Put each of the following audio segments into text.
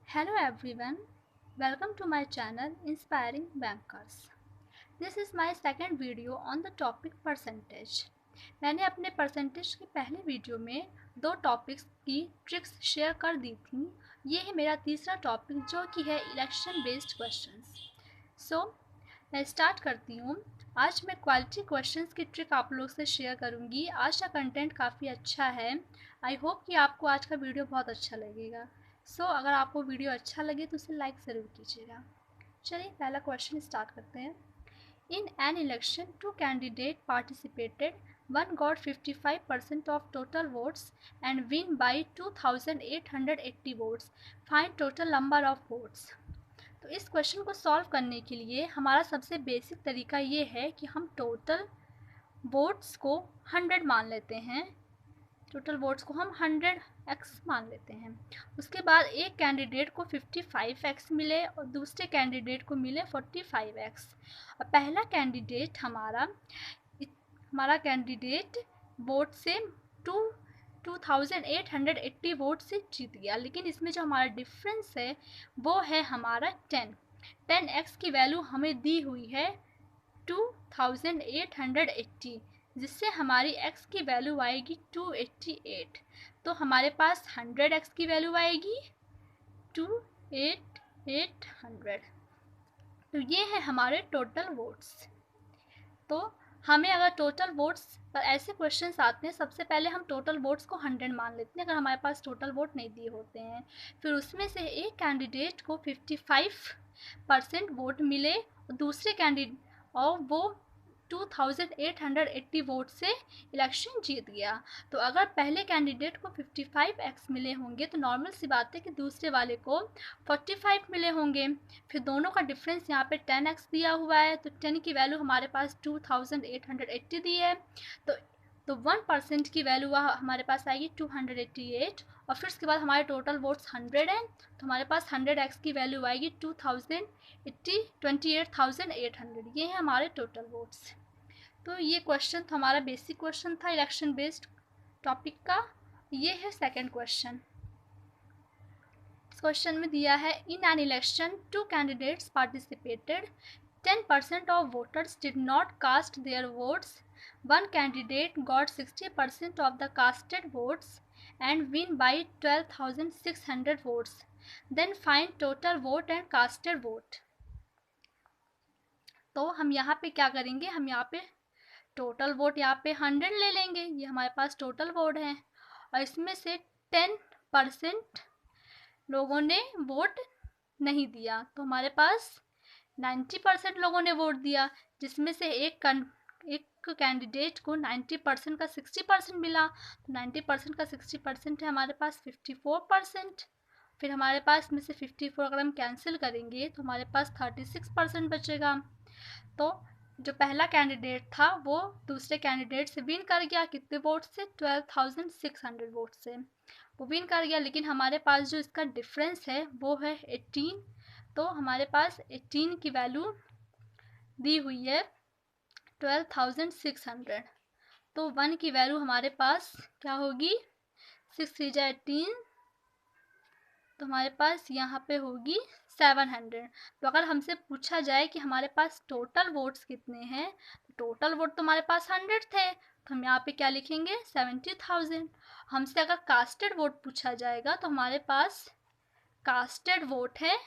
Hello everyone, welcome to my channel Inspiring Bankers. This is my second video on the topic percentage. मैंने अपने percentage की पहले video में दो topics की ट्रिक्स शेयर कर दी थी। ये है मेरा तीसरा टॉपिक जो कि है इलेक्शन बेस्ड क्वेश्चंस। मैं स्टार्ट करती हूँ। आज मैं क्वालिटी क्वेश्चंस की ट्रिक आप लोग से शेयर करूँगी। आज का कंटेंट काफ़ी अच्छा है। आई होप कि आपको आज का वीडियो बहुत अच्छा लगेगा। अगर आपको वीडियो अच्छा लगे तो उसे लाइक ज़रूर कीजिएगा। चलिए पहला क्वेश्चन स्टार्ट करते हैं। In an election, two candidates participated. One got 55% of total votes and win by 2,880 votes. Find total number of votes. तो इस क्वेश्चन को सॉल्व करने के लिए हमारा सबसे बेसिक तरीका ये है कि हम टोटल वोट्स को 100 मान लेते हैं। टोटल वोट्स को हम 100x मान लेते हैं। उसके बाद एक कैंडिडेट को 55x मिले और दूसरे कैंडिडेट को मिले 45x। और पहला कैंडिडेट हमारा कैंडिडेट वोट से 2880 वोट से जीत गया, लेकिन इसमें जो हमारा डिफरेंस है वो है हमारा 10x की वैल्यू हमें दी हुई है 2880, जिससे हमारी x की वैल्यू आएगी 288। तो हमारे पास 100x की वैल्यू आएगी 28800। तो ये है हमारे टोटल वोट्स। तो हमें अगर टोटल वोट्स पर ऐसे क्वेश्चंस आते हैं, सबसे पहले हम टोटल वोट्स को 100 मान लेते हैं अगर हमारे पास टोटल वोट नहीं दिए होते हैं। फिर उसमें से एक कैंडिडेट को 55% वोट मिले और दूसरे कैंडिडेट और वो 2880 वोट से इलेक्शन जीत गया। तो अगर पहले कैंडिडेट को 55x मिले होंगे तो नॉर्मल सी बात है कि दूसरे वाले को 45 मिले होंगे। फिर दोनों का डिफरेंस यहाँ पे 10x दिया हुआ है, तो 10 की वैल्यू हमारे पास 2880 दी है। तो 1% की वैल्यू हमारे पास आएगी 288। और फिर उसके बाद हमारे टोटल वोट्स 100 हैं, तो हमारे पास 100x की वैल्यू आएगी 28,800। ये है हमारे टोटल वोट्स। तो ये क्वेश्चन तो हमारा बेसिक क्वेश्चन था इलेक्शन बेस्ड टॉपिक का। ये है सेकंड क्वेश्चन। इस क्वेश्चन में दिया है in an election two candidates participated 10% of voters did not cast their votes. One candidate got 60% of the casted votes and win by 12,600 votes. Then find total vote and casted vote. तो हम यहाँ पे क्या करेंगे, हम यहाँ पे total vote यहाँ पे 100 ले लेंगे। ये हमारे पास टोटल वोट है और इसमें से 10% लोगों ने वोट नहीं दिया, तो हमारे पास 90% लोगों ने वोट दिया, जिसमें से एक कैंडिडेट को 90% का 60% मिला। तो 90% का 60% है हमारे पास 54%। फिर हमारे पास में से 54 अगर हम कैंसिल करेंगे तो हमारे पास 36% बचेगा। तो जो पहला कैंडिडेट था वो दूसरे कैंडिडेट से विन कर गया। कितने वोट से? 12,600 वोट से वो विन कर गया। लेकिन हमारे पास जो इसका डिफरेंस है वो है 18। तो हमारे पास 18 की वैल्यू दी हुई है 12,600। तो 1 की वैल्यू हमारे पास क्या होगी? 6 3 जा 18, तो हमारे पास यहाँ पे होगी 700। तो अगर हमसे पूछा जाए कि हमारे पास टोटल वोट्स कितने हैं, तो टोटल वोट तो हमारे पास 100 थे, तो हम यहाँ पे क्या लिखेंगे? 70,000। हमसे अगर कास्टेड वोट पूछा जाएगा तो हमारे पास कास्टेड वोट है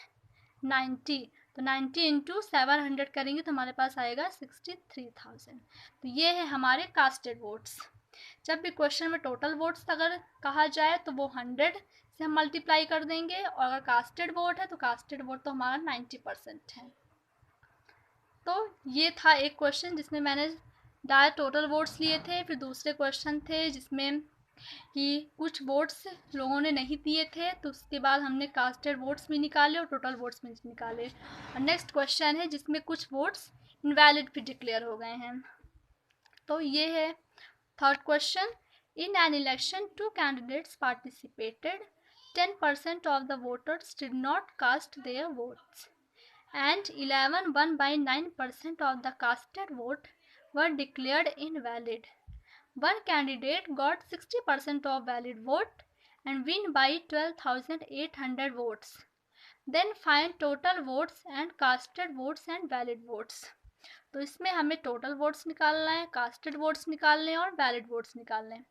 90। तो 90 इंटू 700 करेंगे तो हमारे पास आएगा 63,000। तो ये है हमारे कास्टेड वोट्स। जब भी क्वेश्चन में टोटल वोट्स अगर कहा जाए तो वो 100 से हम मल्टीप्लाई कर देंगे, और अगर कास्टेड वोट है तो कास्टेड वोट तो हमारा 90% है। तो ये था एक क्वेश्चन जिसमें मैंने डायरेक्ट टोटल वोट्स लिए थे। फिर दूसरे क्वेश्चन थे जिसमें कि कुछ वोट्स लोगों ने नहीं दिए थे, तो उसके बाद हमने कास्टेड वोट्स भी निकाले और टोटल वोट्स भी निकाले। और नेक्स्ट क्वेश्चन है जिसमें कुछ वोट्स इनवैलिड भी डिक्लेयर हो गए हैं। तो ये है third question. In an election two candidates participated 10% of the voters did not cast their votes and 11 won by 9% of the casted vote were declared invalid. One candidate got 60% of valid vote and win by 12,800 votes. Then find total votes and casted votes and valid votes. तो इसमें हमें total votes निकालना है, casted votes निकालने हैं और valid votes निकालने हैं।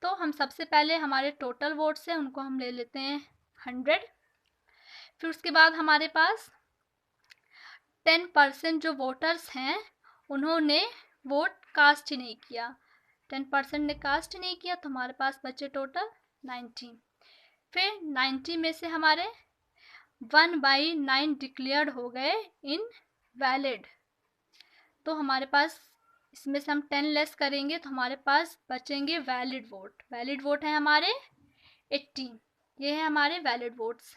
तो हम सबसे पहले हमारे टोटल वोट्स हैं उनको हम ले लेते हैं 100। फिर उसके बाद हमारे पास 10% जो वोटर्स हैं उन्होंने वोट कास्ट ही नहीं किया, 10% ने कास्ट नहीं किया, तो हमारे पास बचे टोटल 90। फिर 90 में से हमारे 1/9 डिक्लेयर्ड हो गए इन वैलिड। तो हमारे पास इसमें से हम 10 लेस करेंगे तो हमारे पास बचेंगे वैलिड वोट। वैलिड वोट है हमारे 80, ये है हमारे वैलिड वोट्स।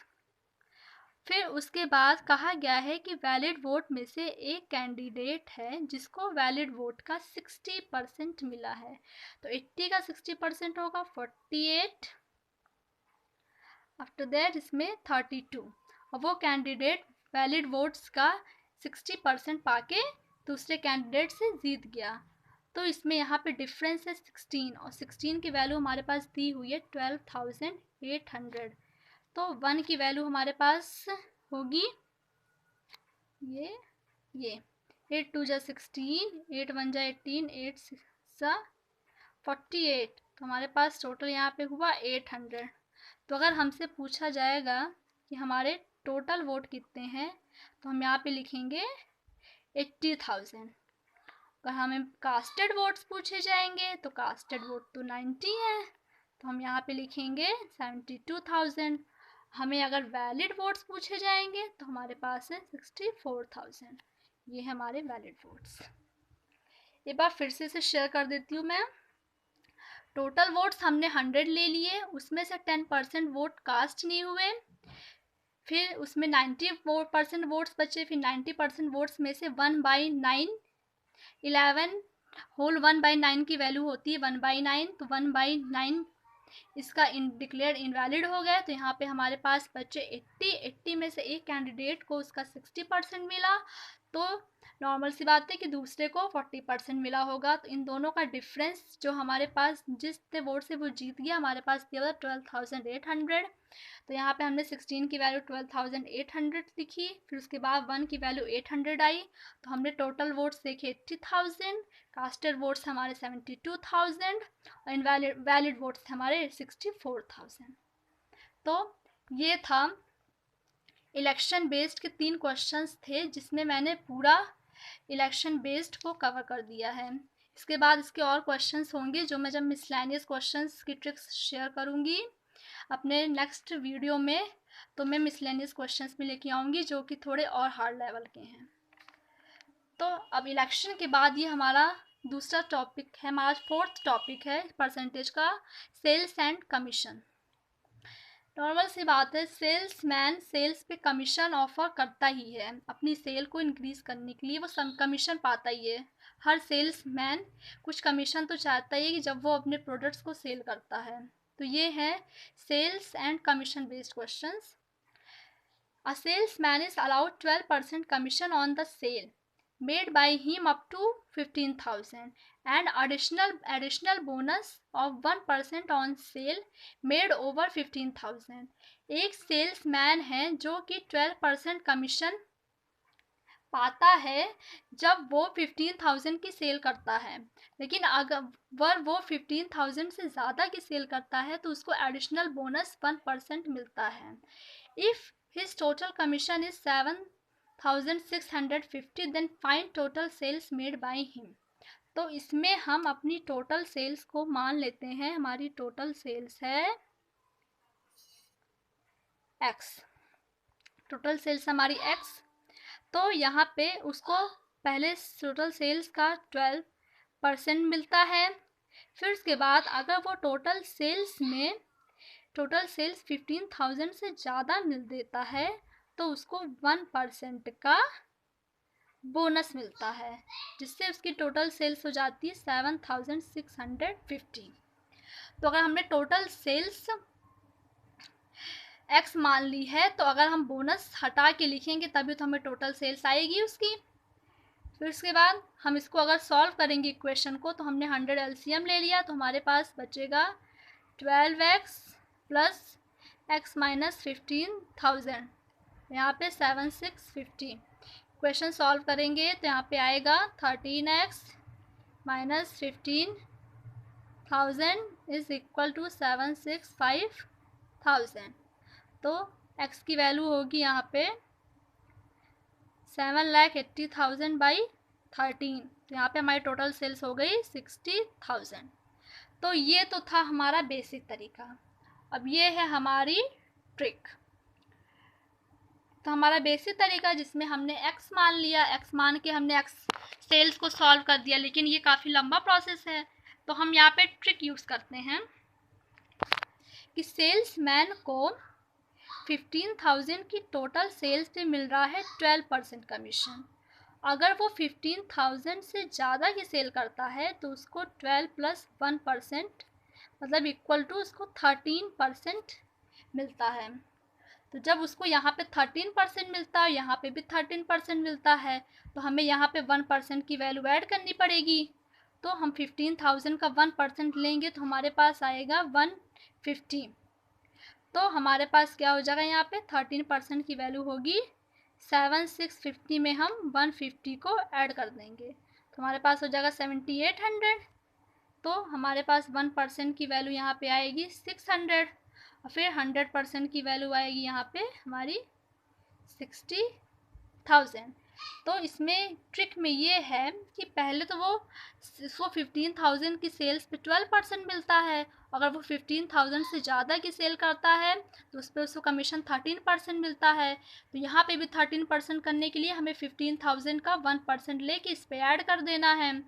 फिर उसके बाद कहा गया है कि वैलिड वोट में से एक कैंडिडेट है जिसको वैलिड वोट का 60% मिला है। तो 80 का 60% होगा 48, आफ्टर दैट इसमें 32, और वो कैंडिडेट वैलिड वोट्स का 60% पाके दूसरे कैंडिडेट से जीत गया। तो इसमें यहाँ पे डिफरेंस है 16, और 16 की वैल्यू हमारे पास दी हुई है 12,800। तो 1 की वैल्यू हमारे पास होगी ये 8 2 जा 16, 8 1 जा 18, 8 6 जा 48। तो हमारे पास टोटल यहाँ पे हुआ 800। तो अगर हमसे पूछा जाएगा कि हमारे टोटल वोट कितने हैं तो हम यहाँ पे लिखेंगे 80,000। अगर हमें कास्टेड वोट्स पूछे जाएंगे तो कास्टेड वोट तो 90 है, तो हम यहाँ पे लिखेंगे 72,000। हमें अगर वैलिड वोट्स पूछे जाएंगे तो हमारे पास है 64,000। ये है हमारे वैलिड वोट्स। एक बार फिर से इसे शेयर कर देती हूँ मैं। टोटल वोट्स हमने 100 ले लिए, उसमें से 10% वोट कास्ट नहीं हुए, फिर उसमें 90% वोट्स बचे, फिर 90% वोट्स में से 1/9 11 होल 1/9 की वैल्यू होती है 1/9, तो 1/9 इसका डिक्लेयर इनवैलिड हो गया। तो यहाँ पे हमारे पास बचे 80 में से एक कैंडिडेट को उसका 60% मिला, तो नॉर्मल सी बात है कि दूसरे को 40% मिला होगा। तो इन दोनों का डिफरेंस जो हमारे पास जितने वोट से वो जीत गया हमारे पास दिया हुआ 12,800। तो यहाँ पे हमने 16 की वैल्यू 12,800 लिखी, फिर उसके बाद 1 की वैल्यू 800 आई, तो हमने टोटल वोट्स देखे 80,000, कास्टेड वोट्स हमारे 72,000 और इनवैलिड वैलिड वोट्स हमारे 64,000। तो ये था इलेक्शन बेस्ड के 3 क्वेश्चंस थे जिसमें मैंने पूरा इलेक्शन बेस्ड को कवर कर दिया है। इसके बाद इसके और क्वेश्चंस होंगे जो मैं जब मिसलेनियस क्वेश्चंस की ट्रिक्स शेयर करूँगी अपने नेक्स्ट वीडियो में, तो मैं मिसलेनियस क्वेश्चंस भी लेके आऊँगी जो कि थोड़े और हार्ड लेवल के हैं। तो अब इलेक्शन के बाद ये हमारा दूसरा टॉपिक है, हमारा 4th टॉपिक है परसेंटेज का, सेल्स एंड कमीशन। नॉर्मल सी बात है, सेल्समैन सेल्स पे कमीशन ऑफर करता ही है, अपनी सेल को इंक्रीज़ करने के लिए वो कमीशन पाता ही है। हर सेल्समैन कुछ कमीशन तो चाहता ही है कि जब वो अपने प्रोडक्ट्स को सेल करता है। तो ये है sales and commission based questions. A salesman is allowed 12% commission on the sale made by him up to 15,000 and additional bonus of 1% on sale made over 15,000। एक सेल्समैन है जो कि 12% कमीशन पाता है जब वो 15,000 की सेल करता है, लेकिन अगर वो 15,000 से ज़्यादा की सेल करता है तो उसको एडिशनल बोनस 1% मिलता है। If his total commission is 7,650 then find total sales made by him। तो इसमें हम अपनी टोटल सेल्स को मान लेते हैं, हमारी टोटल सेल्स है x, टोटल सेल्स हमारी x। तो यहाँ पे उसको पहले टोटल सेल्स का 12% मिलता है, फिर उसके बाद अगर वो टोटल सेल्स 15,000 से ज़्यादा मिल देता है तो उसको 1% का बोनस मिलता है, जिससे उसकी टोटल सेल्स हो जाती है 7,650। तो अगर हमने टोटल सेल्स x मान ली है तो अगर हम बोनस हटा के लिखेंगे तभी तो हमें टोटल सेल्स आएगी उसकी। फिर उसके बाद हम इसको अगर सॉल्व करेंगे इक्वेशन को, तो हमने 100 LCM ले लिया, तो हमारे पास बचेगा 12x प्लस x माइनस 15,000 यहाँ पे 7650। क्वेश्चन सॉल्व करेंगे तो यहाँ पे आएगा 13x minus 15,000 is equal to 765,000। तो x की वैल्यू होगी यहाँ पे 7,80,000 बाई 13। तो यहाँ पे हमारी टोटल सेल्स हो गई 60,000। तो ये तो था हमारा बेसिक तरीका। अब ये है हमारी ट्रिक। तो हमारा बेसिक तरीका जिसमें हमने x मान लिया, x मान के हमने x सेल्स को सॉल्व कर दिया, लेकिन ये काफ़ी लंबा प्रोसेस है। तो हम यहाँ पे ट्रिक यूज़ करते हैं कि सेल्समैन को 15,000 की टोटल सेल्स पे मिल रहा है 12% कमीशन। अगर वो 15,000 से ज़्यादा की सेल करता है तो उसको 12 प्लस 1% मतलब इक्वल टू उसको 13% मिलता है। तो जब उसको यहाँ पे 13% मिलता है, यहाँ पे भी 13% मिलता है, तो हमें यहाँ पे 1% की वैल्यू ऐड करनी पड़ेगी। तो हम 15,000 का 1% लेंगे तो हमारे पास आएगा 150। तो हमारे पास क्या हो जाएगा, यहाँ पे 13% की वैल्यू होगी 7650 में हम 150 को ऐड कर देंगे तो हमारे पास हो जाएगा 7800। तो हमारे पास 1% की वैल्यू यहाँ पे आएगी 600 और फिर 100% की वैल्यू आएगी यहाँ पे हमारी 60,000। तो इसमें ट्रिक में ये है कि पहले तो वो 15,000 की सेल्स पे 12% मिलता है। अगर वो 15,000 से ज़्यादा की सेल करता है तो उस पर उसको कमीशन 13% मिलता है। तो यहाँ पे भी 13% करने के लिए हमें 15,000 का 1% लेके इस पे ऐड कर देना है।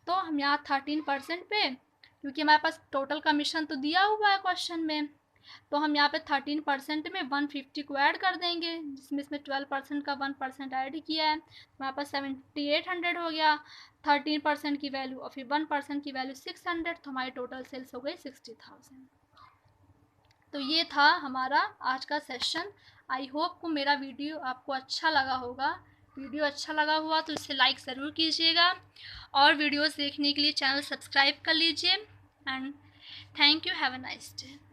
तो हम यहाँ 13% पे, क्योंकि हमारे पास टोटल कमीशन तो दिया हुआ है क्वेश्चन में, तो हम यहाँ पे 13% में 150 को ऐड कर देंगे, जिसमें इसमें 12% का 1% ऐड किया है। हमारे पास 7800 हो गया 13% की वैल्यू और फिर 1% की वैल्यू 600। तो हमारी टोटल सेल्स हो गई 60,000। तो ये था हमारा आज का सेशन। आई होप को मेरा वीडियो आपको अच्छा लगा होगा। वीडियो अच्छा लगा हुआ तो इसे लाइक ज़रूर कीजिएगा और वीडियोस देखने के लिए चैनल सब्सक्राइब कर लीजिए। And thank you. Have a nice day.